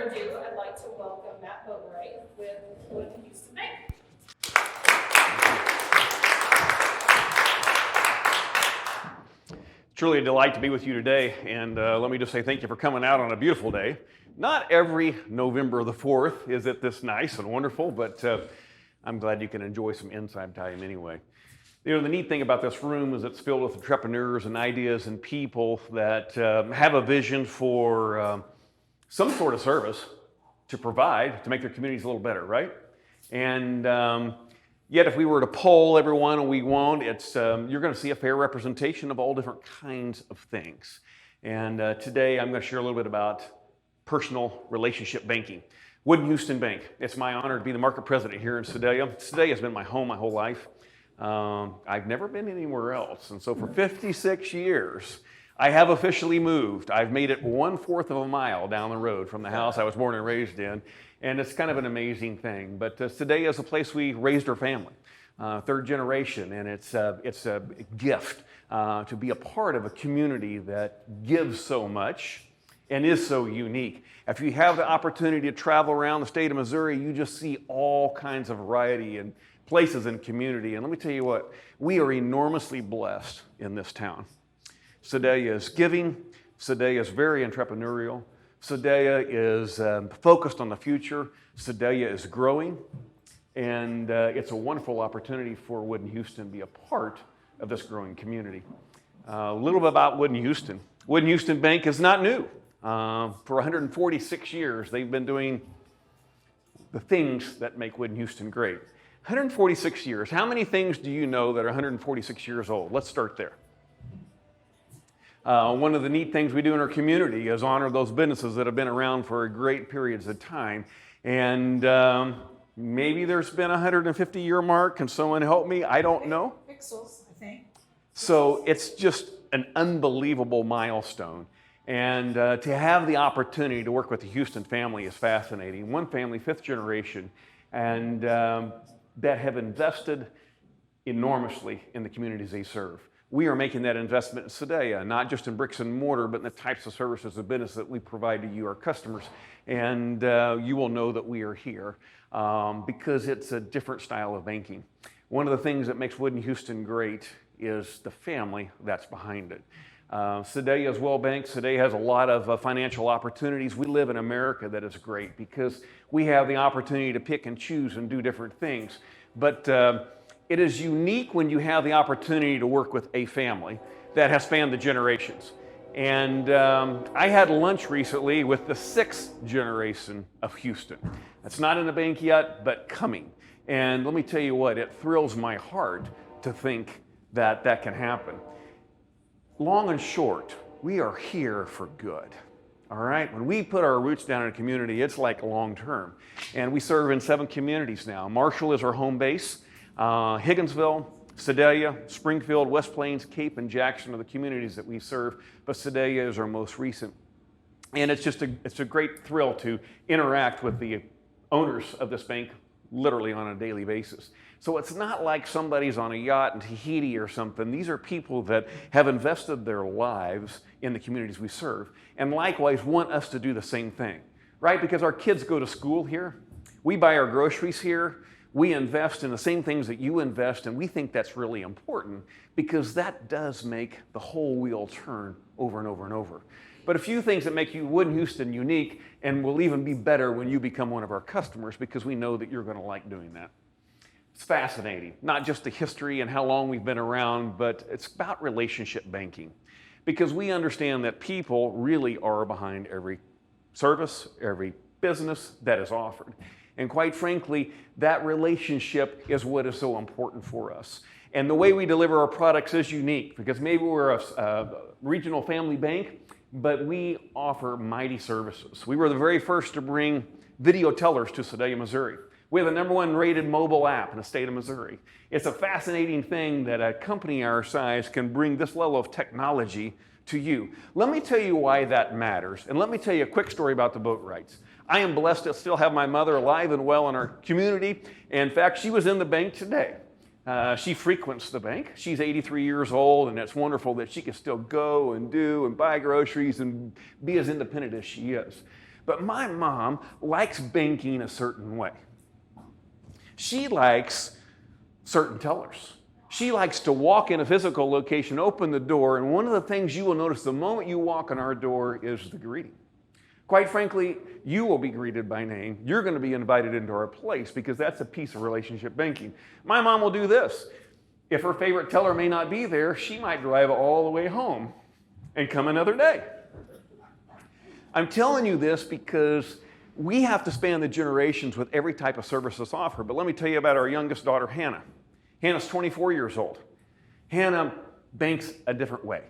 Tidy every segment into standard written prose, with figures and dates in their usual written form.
ado, I'd like to welcome Matt Boatwright with Huston Bank. Truly a delight to be with you today, and let me just say thank you for coming out on a beautiful day. Not every November the 4th is it this nice and wonderful, but I'm glad you can enjoy some inside time anyway. You know, the neat thing about this room is it's filled with entrepreneurs and ideas and people that have a vision for some sort of service to provide to make their communities a little better, right? And yet if we were to poll everyone, and we won't, it's you're going to see a fair representation of all different kinds of things. And today I'm going to share a little bit about personal relationship banking. Huston Bank. It's my honor to be the market president here in Sedalia. Sedalia has been my home my whole life. I've never been anywhere else. And so for 56 years, I have officially moved. I've made it 1/4 of a mile down the road from the house I was born and raised in. And it's kind of an amazing thing. But Sedalia is a place we raised our family, third generation. And it's a gift to be a part of a community that gives so much and is so unique. If you have the opportunity to travel around the state of Missouri, you just see all kinds of variety and places and community. And let me tell you what, we are enormously blessed in this town. Sedalia is giving. Sedalia is very entrepreneurial. Sedalia is focused on the future. Sedalia is growing. And it's a wonderful opportunity for Huston to be a part of this growing community. A little bit about Huston. Huston Bank is not new. For 146 years, they've been doing the things that make Huston great. 146 years. How many things do you know that are 146 years old? Let's start there. One of the neat things we do in our community is honor those businesses that have been around for great periods of time. And maybe there's been a 150-year mark. Can someone help me? I don't know. Pixels, I think. So it's just an unbelievable milestone. And to have the opportunity to work with the Huston family is fascinating. One family, 5th generation, and that have invested enormously in the communities they serve. We are making that investment in Sedalia, not just in bricks and mortar, but in the types of services and business that we provide to you, our customers. And you will know that we are here because it's a different style of banking. One of the things that makes Huston great is the family that's behind it. Sedalia is well banked. Sedalia has a lot of financial opportunities. We live in America that is great because we have the opportunity to pick and choose and do different things. But it is unique when you have the opportunity to work with a family that has spanned the generations. And I had lunch recently with the 6th generation of Huston. That's not in the bank yet, but coming. And let me tell you what, it thrills my heart to think that that can happen. Long and short, we are here for good, all right? When we put our roots down in a community, it's like long term. And we serve in 7 communities now. Marshall is our home base. Higginsville, Sedalia, Springfield, West Plains, Cape, and Jackson are the communities that we serve, but Sedalia is our most recent. And it's a great thrill to interact with the owners of this bank literally on a daily basis. So it's not like somebody's on a yacht in Tahiti or something. These are people that have invested their lives in the communities we serve and likewise want us to do the same thing, right? Because our kids go to school here. We buy our groceries here. We invest in the same things that you invest, and we think that's really important because that does make the whole wheel turn over and over and over. But a few things that make Huston unique and will even be better when you become one of our customers because we know that you're going to like doing that. It's fascinating, not just the history and how long we've been around, but it's about relationship banking because we understand that people really are behind every service, every business that is offered. And quite frankly, that relationship is what is so important for us. And the way we deliver our products is unique because maybe we're a regional family bank, but we offer mighty services. We were the very first to bring video tellers to Sedalia, Missouri. We have the #1 rated mobile app in the state of Missouri. It's a fascinating thing that a company our size can bring this level of technology to you. Let me tell you why that matters, and let me tell you a quick story about the Boatwrights. I am blessed to still have my mother alive and well in our community. In fact, she was in the bank today. She frequents the bank. She's 83 years old, and it's wonderful that she can still go and do and buy groceries and be as independent as she is. But my mom likes banking a certain way. She likes certain tellers. She likes to walk in a physical location, open the door, and one of the things you will notice the moment you walk in our door is the greeting. Quite frankly, you will be greeted by name. You're going to be invited into our place because that's a piece of relationship banking. My mom will do this. If her favorite teller may not be there, she might drive all the way home and come another day. I'm telling you this because we have to span the generations with every type of service that's offered. But let me tell you about our youngest daughter, Hannah. Hannah's 24 years old. Hannah banks a different way.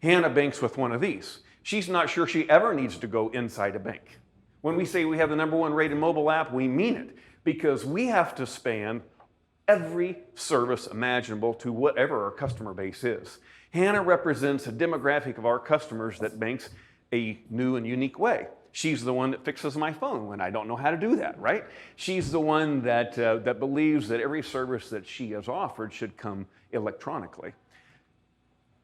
Hannah banks with one of these. She's not sure she ever needs to go inside a bank. When we say we have the #1 rated mobile app, we mean it because we have to span every service imaginable to whatever our customer base is. Hannah represents a demographic of our customers that banks a new and unique way. She's the one that fixes my phone when I don't know how to do that, right? She's the one that believes that every service that she has offered should come electronically.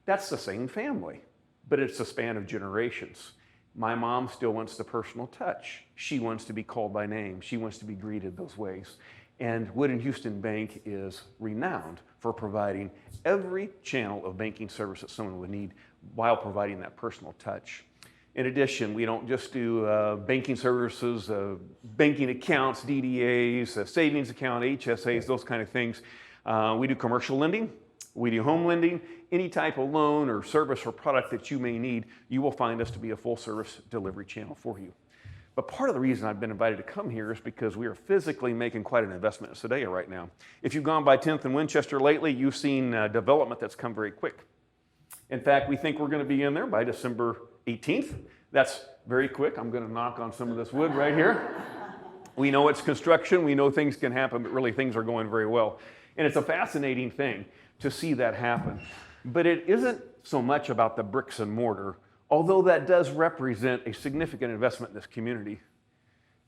That's the same family, but it's a span of generations. My mom still wants the personal touch. She wants to be called by name. She wants to be greeted those ways. And Wood & Huston Bank is renowned for providing every channel of banking service that someone would need while providing that personal touch. In addition, we don't just do banking services, banking accounts, DDAs, savings account, HSAs, those kind of things. We do commercial lending. We do home lending. Any type of loan or service or product that you may need, you will find us to be a full service delivery channel for you. But part of the reason I've been invited to come here is because we are physically making quite an investment in Sedalia right now. If you've gone by 10th and Winchester lately, you've seen development that's come very quick. In fact, we think we're going to be in there by December 18th. That's very quick. I'm going to knock on some of this wood right here. We know it's construction. We know things can happen, but really things are going very well. And it's a fascinating thing to see that happen. But it isn't so much about the bricks and mortar, although that does represent a significant investment in this community.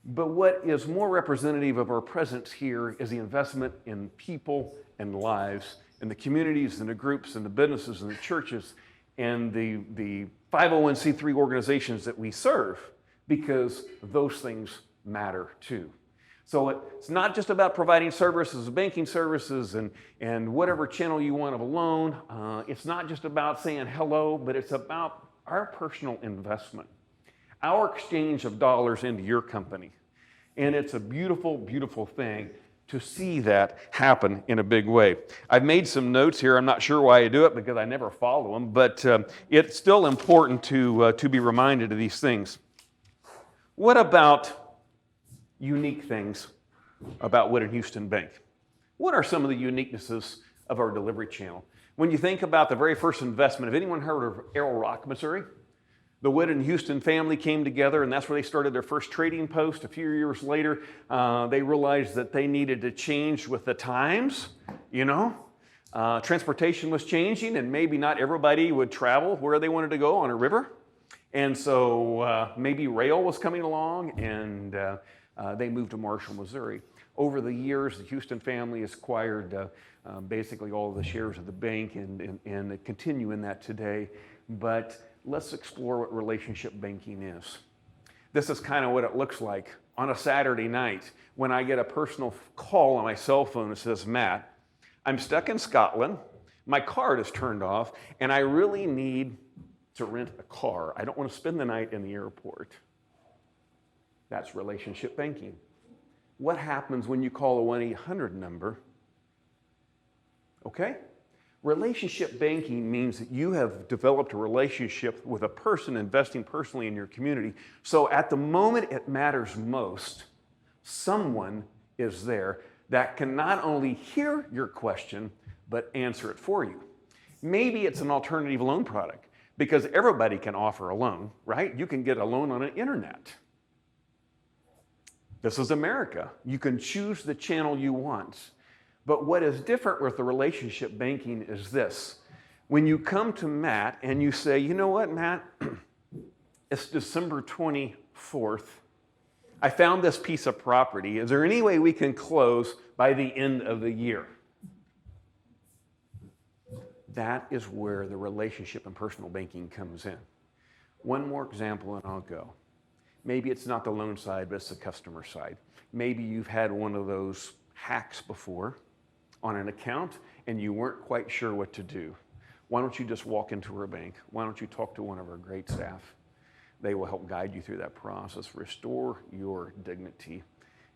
But what is more representative of our presence here is the investment in people and lives, and the communities and the groups and the businesses and the churches and the 501c3 organizations that we serve, because those things matter too. So it's not just about providing services, banking services, and whatever channel you want of a loan. It's not just about saying hello, but it's about our personal investment, our exchange of dollars into your company. And it's a beautiful, beautiful thing to see that happen in a big way. I've made some notes here. I'm not sure why I do it because I never follow them, but it's still important to be reminded of these things. What about unique things about Wood & Huston Bank? What are some of the uniquenesses of our delivery channel? When you think about the very first investment, have anyone heard of Arrow Rock, Missouri? The Wood & Huston family came together, and that's where they started their first trading post. A few years later, they realized that they needed to change with the times, you know. Transportation was changing, and maybe not everybody would travel where they wanted to go on a river. And so maybe rail was coming along, and they moved to Marshall, Missouri. Over the years, the Huston family has acquired basically all of the shares of the bank and continue in that today. But let's explore what relationship banking is. This is kind of what it looks like on a Saturday night when I get a personal call on my cell phone that says, Matt, I'm stuck in Scotland, my card is turned off, and I really need to rent a car. I don't want to spend the night in the airport. That's relationship banking. What happens when you call a 1-800 number? Okay? Relationship banking means that you have developed a relationship with a person investing personally in your community. So at the moment it matters most, someone is there that can not only hear your question, but answer it for you. Maybe it's an alternative loan product because everybody can offer a loan, right? You can get a loan on the internet. This is America. You can choose the channel you want. But what is different with the relationship banking is this. When you come to Matt and you say, you know what, Matt, it's December 24th. I found this piece of property. Is there any way we can close by the end of the year? That is where the relationship and personal banking comes in. One more example and I'll go. Maybe it's not the loan side, but it's the customer side. Maybe you've had one of those hacks before on an account and you weren't quite sure what to do. Why don't you just walk into our bank? Why don't you talk to one of our great staff? They will help guide you through that process, restore your dignity,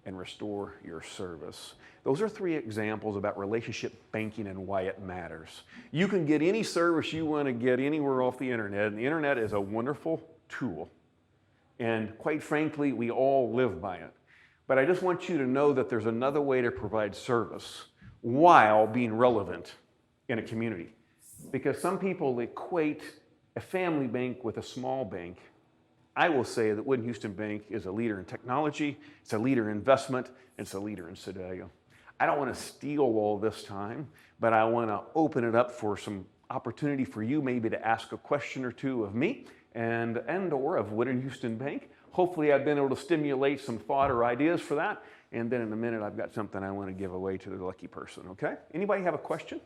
and restore your service. Those are 3 examples about relationship banking and why it matters. You can get any service you want to get anywhere off the internet, and the internet is a wonderful tool. And quite frankly, we all live by it. But I just want you to know that there's another way to provide service while being relevant in a community. Because some people equate a family bank with a small bank. I will say that Wood Houston Bank is a leader in technology, it's a leader in investment, and it's a leader in Sedalia. I don't want to steal all this time, but I want to open it up for some opportunity for you maybe to ask a question or two of me and or of Wood Houston Bank. Hopefully I've been able to stimulate some thought or ideas for that. And then in a minute, I've got something I want to give away to the lucky person, okay? Anybody have a question?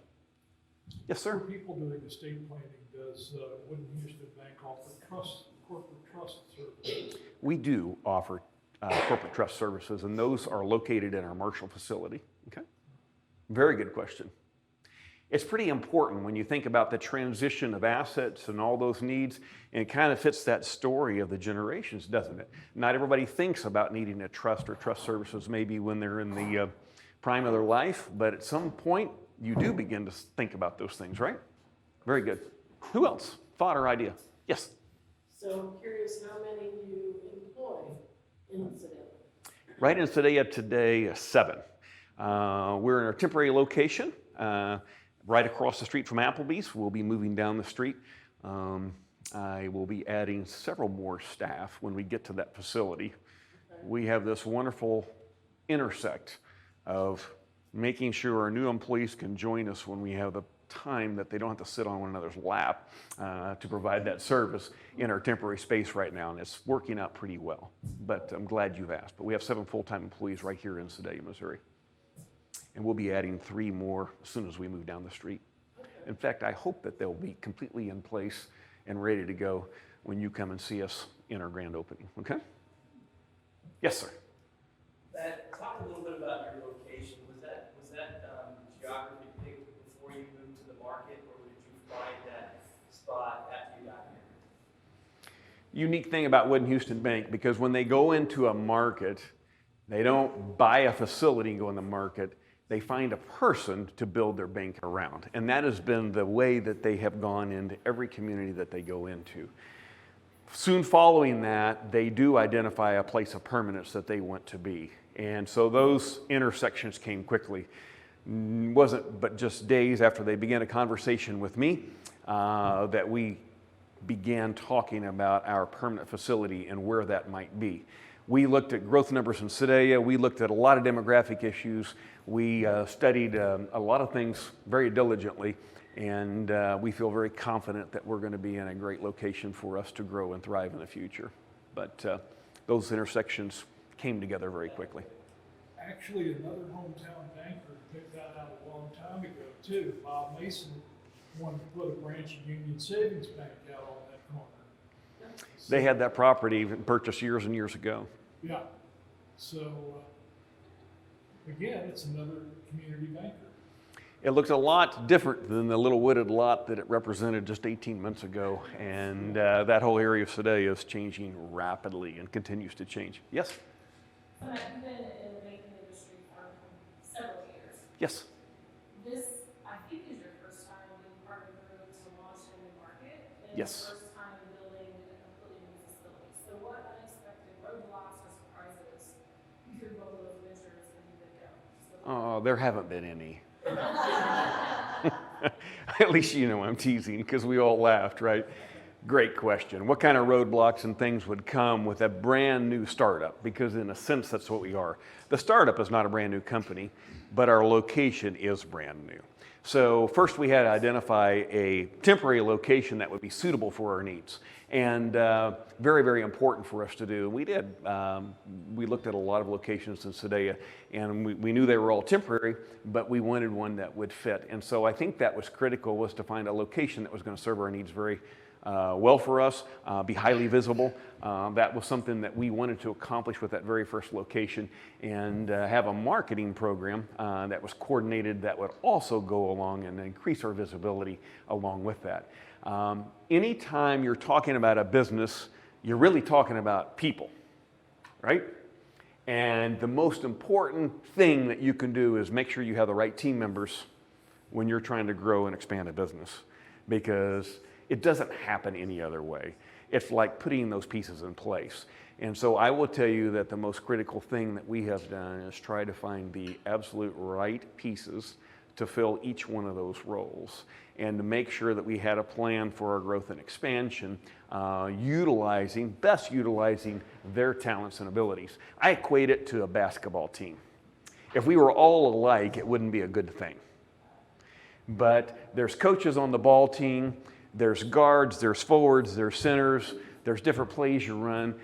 Yes, sir? For people doing estate planning, does Wood Houston Bank offer corporate trust services? We do offer corporate trust services, and those are located in our Marshall facility, okay? Very good question. It's pretty important when you think about the transition of assets and all those needs, and it kind of fits that story of the generations, doesn't it? Not everybody thinks about needing a trust or trust services maybe when they're in the prime of their life, but at some point you do begin to think about those things, right? Very good. Who else? Thought or idea? Yes? So I'm curious how many you employ in Sedalia? Right in Sedalia today, 7. We're in our temporary location. Right across the street from Applebee's. We'll be moving down the street. I will be adding several more staff when we get to that facility. Okay. We have this wonderful intersect of making sure our new employees can join us when we have the time that they don't have to sit on one another's lap to provide that service in our temporary space right now, and it's working out pretty well. But I'm glad you've asked. But we have 7 full-time employees right here in Sedalia, Missouri. And we'll be adding 3 more as soon as we move down the street. In fact, I hope that they'll be completely in place and ready to go when you come and see us in our grand opening, okay? Yes, sir. Talk a little bit about your location. Was that geography picked before you moved to the market, or did you find that spot after you got here? Unique thing about Wood Houston Bank, because when they go into a market, they don't buy a facility and go in the market. They find a person to build their bank around. And that has been the way that they have gone into every community that they go into. Soon following that, they do identify a place of permanence that they want to be. And so those intersections came quickly. Wasn't but just days after they began a conversation with me that we began talking about our permanent facility and where that might be. We looked at growth numbers in Sedalia. We looked at a lot of demographic issues. We studied a lot of things very diligently, and we feel very confident that we're going to be in a great location for us to grow and thrive in the future. But those intersections came together very quickly. Actually, another hometown banker picked that out a long time ago, too. Bob Mason wanted to put a branch of Union Savings Bank out on that corner. They had that property purchased years and years ago. Yeah. So, again, it's another community banker. It looks a lot different than the little wooded lot that it represented just 18 months ago. And that whole area of Sedalia is changing rapidly and continues to change. Yes? So Matt, you've been in the banking industry for several years. Yes. This, I think, is your first time being part of the group to launch a new market. And Yes. your first time building a completely new facility. So what unexpected roadblocks or surprises through both of those ventures that you did go? Oh, there haven't been any. At least you know I'm teasing because we all laughed, right? Great question. What kind of roadblocks and things would come with a brand new startup? Because in a sense, that's what we are. The startup is not a brand new company, but our location is brand new. So first we had to identify a temporary location that would be suitable for our needs. And very, very important for us to do. We did. We looked at a lot of locations in Sedalia, and we knew they were all temporary, but we wanted one that would fit. And so I think that was critical, was to find a location that was going to serve our needs very well for us, be highly visible. That was something that we wanted to accomplish with that very first location, and have a marketing program that was coordinated that would also go along and increase our visibility along with that. Anytime you're talking about a business, you're really talking about people, right? And the most important thing that you can do is make sure you have the right team members when you're trying to grow and expand a business, because it doesn't happen any other way. It's like putting those pieces in place. And so I will tell you that the most critical thing that we have done is try to find the absolute right pieces to fill each one of those roles, and to make sure that we had a plan for our growth and expansion, best utilizing their talents and abilities. I equate it to a basketball team. If we were all alike, it wouldn't be a good thing. But there's coaches on the ball team, there's guards, there's forwards, there's centers, there's different plays you run.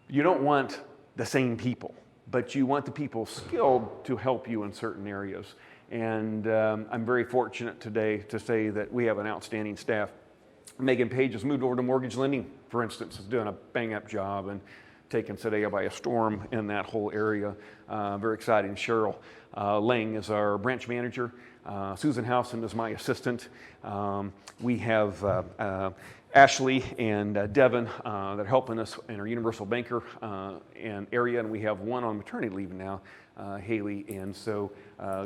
You don't want the same people, but you want the people skilled to help you in certain areas. And I'm very fortunate today to say that we have an outstanding staff. Megan Page has moved over to mortgage lending, for instance, is doing a bang-up job and taking Sedalia by a storm in that whole area. Very exciting. Cheryl Lang is our branch manager. Susan Huston is my assistant. We have Ashley and Devin that are helping us in our universal banker and area, and we have one on maternity leave now, Haley. And so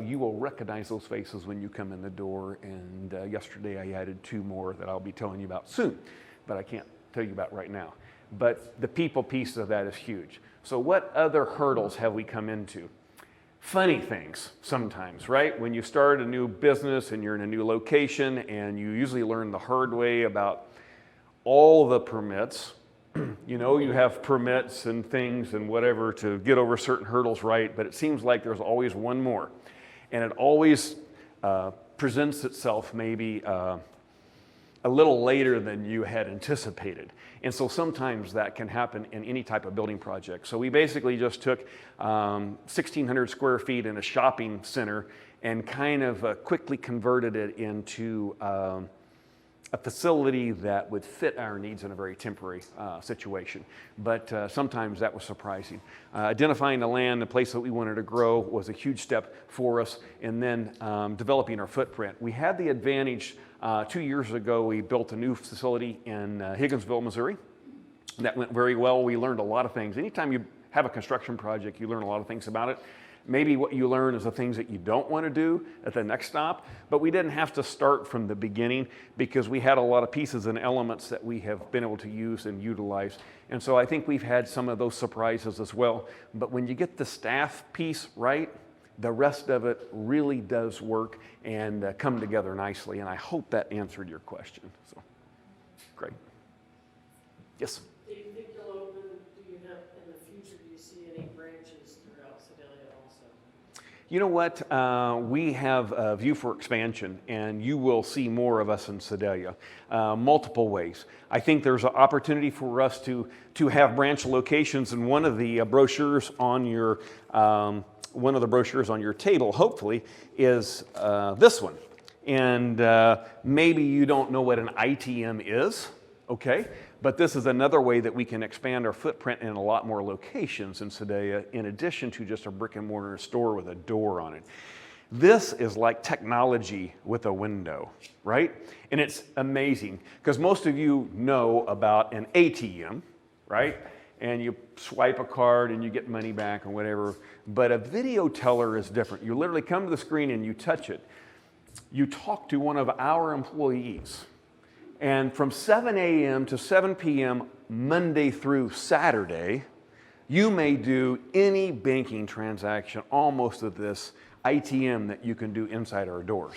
you will recognize those faces when you come in the door. And yesterday I added 2 more that I'll be telling you about soon, but I can't tell you about right now. But the people piece of that is huge. So what other hurdles have we come into? Funny things sometimes, right? When you start a new business and you're in a new location, and you usually learn the hard way about all the permits. You know, you have permits and things and whatever to get over certain hurdles, right? But it seems like there's always one more. And it always presents itself maybe a little later than you had anticipated. And so sometimes that can happen in any type of building project. So we basically just took 1,600 square feet in a shopping center and kind of quickly converted it into a facility that would fit our needs in a very temporary situation. But sometimes that was surprising. Identifying the land, the place that we wanted to grow, was a huge step for us. And then developing our footprint. We had the advantage 2 years ago, we built a new facility in Higginsville, Missouri. That went very well. We learned a lot of things. Anytime you have a construction project, you learn a lot of things about it. Maybe what you learn is the things that you don't want to do at the next stop, but we didn't have to start from the beginning because we had a lot of pieces and elements that we have been able to use and utilize. And so I think we've had some of those surprises as well. But when you get the staff piece right, the rest of it really does work and come together nicely. And I hope that answered your question. So, great. Yes? Do you think you'll open, do you have, in the future, do you see any branches throughout Sedalia also? You know what? We have a view for expansion, and you will see more of us in Sedalia, multiple ways. I think there's an opportunity for us to have branch locations, and one of the brochures on your table, hopefully, is this one. And maybe you don't know what an ITM is, okay? But this is another way that we can expand our footprint in a lot more locations in Sedalia, in addition to just a brick and mortar store with a door on it. This is like technology with a window, right? And it's amazing, because most of you know about an ATM, right? And you swipe a card and you get money back or whatever. But a video teller is different. You literally come to the screen and you touch it. You talk to one of our employees. And from 7 a.m. to 7 p.m. Monday through Saturday, you may do any banking transaction almost at this ITM that you can do inside our doors.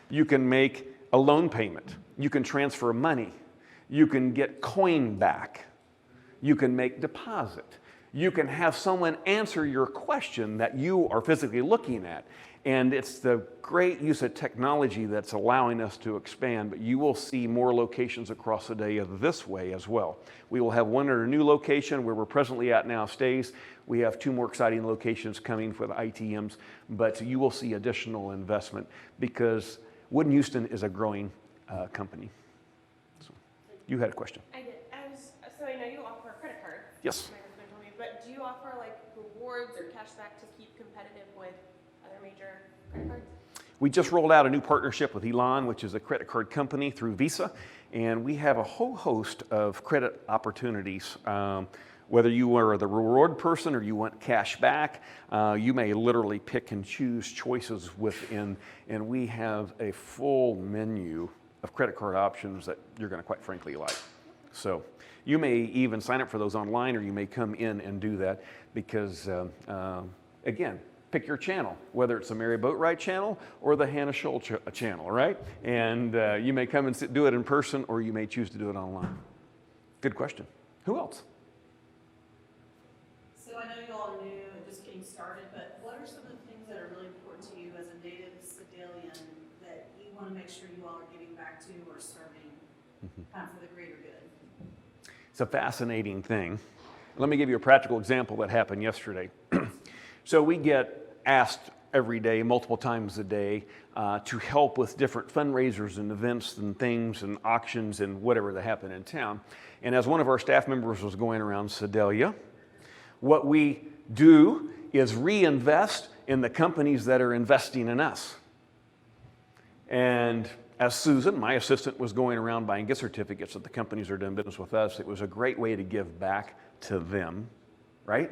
You can make a loan payment. You can transfer money. You can get coin back. You can make deposit. You can have someone answer your question that you are physically looking at. And it's the great use of technology that's allowing us to expand, but you will see more locations across Sedalia this way as well. We will have one at a new location where we're presently at now stays. We have 2 more exciting locations coming for the ITMs, but you will see additional investment because Wood & Huston is a growing company. So. You had a question. I did. So I know you offer a credit card. Yes. My husband told me, but do you offer like rewards or cashback to keep competitive with other major credit cards? We just rolled out a new partnership with Elon, which is a credit card company through Visa, and we have a whole host of credit opportunities. Whether you are the reward person or you want cash back, you may literally pick and choose choices within, and we have a full menu of credit card options that you're going to quite frankly like. So you may even sign up for those online, or you may come in and do that because, again, pick your channel, whether it's the Mary Boatwright channel or the Hannah Scholl channel, right? And you may come and do it in person, or you may choose to do it online. Good question. Who else? So I know you all are new and just getting started, but what are some of the things that are really important to you as a native Sedalian that you want to make sure you all are giving back to or serving kind of for the greater good? It's a fascinating thing. Let me give you a practical example that happened yesterday. So we get asked every day, multiple times a day, to help with different fundraisers and events and things and auctions and whatever that happen in town. And as one of our staff members was going around Sedalia, what we do is reinvest in the companies that are investing in us. And as Susan, my assistant, was going around buying gift certificates that the companies are doing business with us, it was a great way to give back to them, right?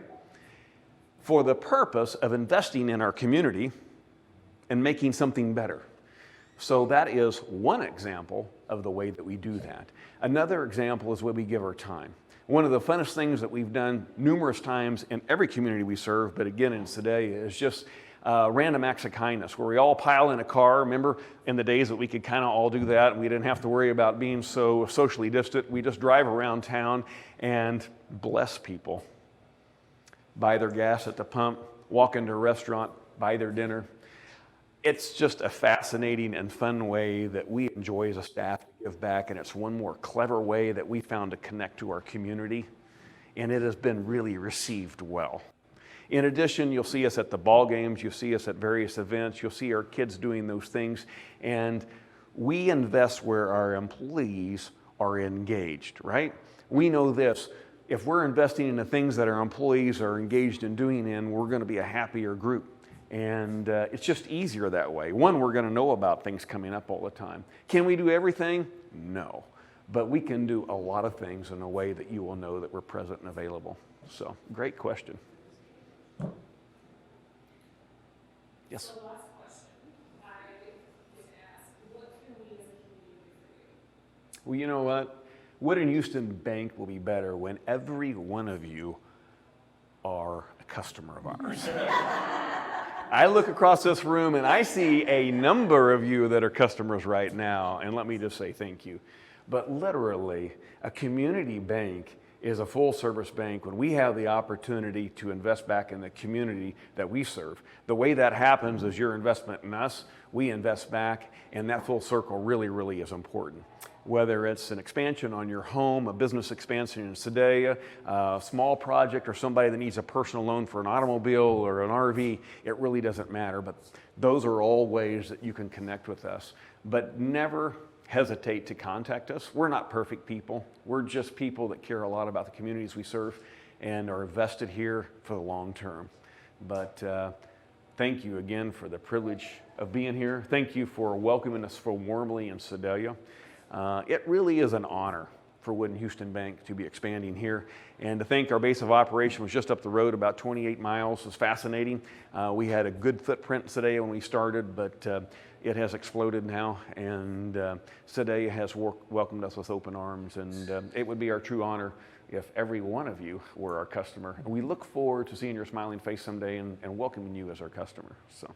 For the purpose of investing in our community and making something better. So that is one example of the way that we do that. Another example is where we give our time. One of the funnest things that we've done numerous times in every community we serve, but again in Sedalia, is just random acts of kindness, where we all pile in a car. Remember in the days that we could kind of all do that and we didn't have to worry about being so socially distant. We just drive around town and bless people. Buy their gas at the pump, walk into a restaurant, buy their dinner. It's just a fascinating and fun way that we enjoy as a staff to give back, and it's one more clever way that we found to connect to our community, and it has been really received well. In addition, you'll see us at the ball games, you'll see us at various events, you'll see our kids doing those things, and we invest where our employees are engaged, right? We know this. If we're investing in the things that our employees are engaged in doing, we're going to be a happier group. And it's just easier that way. One, we're going to know about things coming up all the time. Can we do everything? No. But we can do a lot of things in a way that you will know that we're present and available. So, great question. Yes? So last question, I was asked, what can we as a community do for you? Well, you know what? Wood and Houston Bank will be better when every one of you are a customer of ours. I look across this room and I see a number of you that are customers right now, and let me just say thank you. But literally, a community bank is a full-service bank when we have the opportunity to invest back in the community that we serve. The way that happens is your investment in us, we invest back, and that full circle really, really is important. Whether it's an expansion on your home, a business expansion in Sedalia, a small project, or somebody that needs a personal loan for an automobile or an RV, it really doesn't matter. But those are all ways that you can connect with us. But never hesitate to contact us. We're not perfect people. We're just people that care a lot about the communities we serve and are vested here for the long term. But thank you again for the privilege of being here. Thank you for welcoming us so warmly in Sedalia. It really is an honor for Wood and Houston Bank to be expanding here. And to think our base of operation was just up the road, about 28 miles, is fascinating. We had a good footprint in Sedalia when we started, but it has exploded now, and Sedalia has welcomed us with open arms, and it would be our true honor if every one of you were our customer. And we look forward to seeing your smiling face someday and welcoming you as our customer. So.